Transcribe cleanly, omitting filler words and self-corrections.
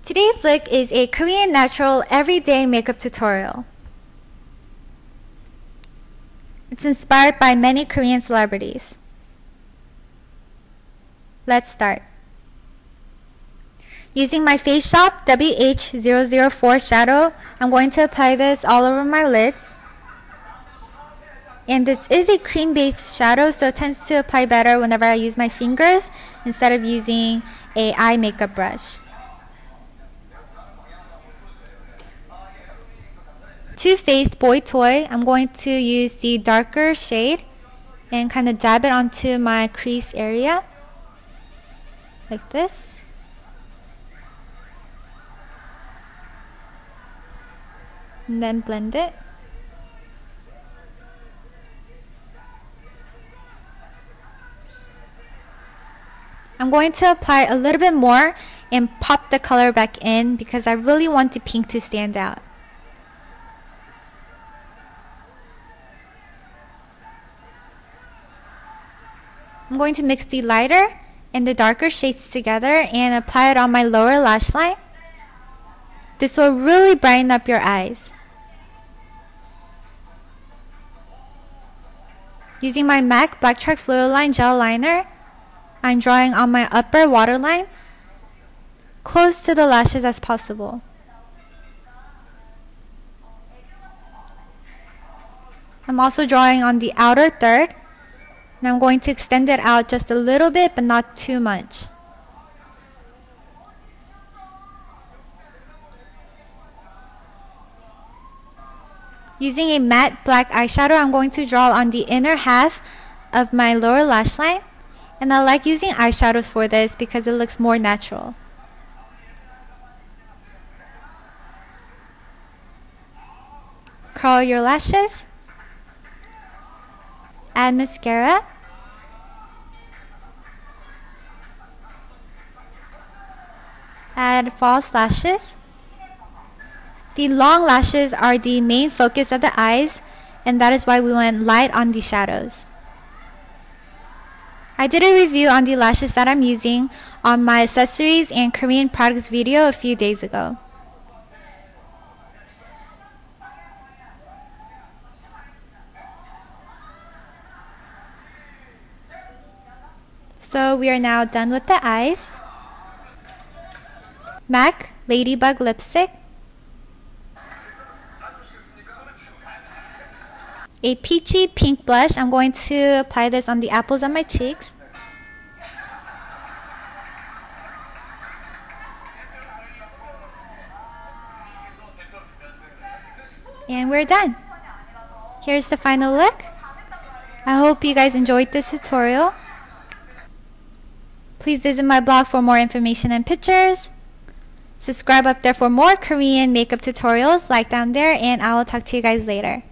Today's look is a Korean natural everyday makeup tutorial. It's inspired by many Korean celebrities. Let's start. Using my Face Shop WH004 shadow, I'm going to apply this all over my lids. And this is a cream-based shadow, so it tends to apply better whenever I use my fingers instead of using a eye makeup brush. Too Faced Boy Toy, I'm going to use the darker shade and kind of dab it onto my crease area like this. And then blend it. I'm going to apply a little bit more and pop the color back in because I really want the pink to stand out. I'm going to mix the lighter and the darker shades together and apply it on my lower lash line. This will really brighten up your eyes. Using my MAC Blacktrack Fluidline gel liner, I'm drawing on my upper waterline, close to the lashes as possible. I'm also drawing on the outer third. And I'm going to extend it out just a little bit, but not too much. Using a matte black eyeshadow, I'm going to draw on the inner half of my lower lash line. And I like using eyeshadows for this because it looks more natural. Curl your lashes. Add mascara. Add false lashes. The long lashes are the main focus of the eyes, and that is why we went light on the shadows. I did a review on the lashes that I'm using on my accessories and Korean products video a few days ago. So we are now done with the eyes. MAC Ladybug Lipstick. A peachy pink blush. I'm going to apply this on the apples of my cheeks. And we're done. Here's the final look. I hope you guys enjoyed this tutorial. Please visit my blog for more information and pictures. Subscribe up there for more Korean makeup tutorials like down there, and I will talk to you guys later.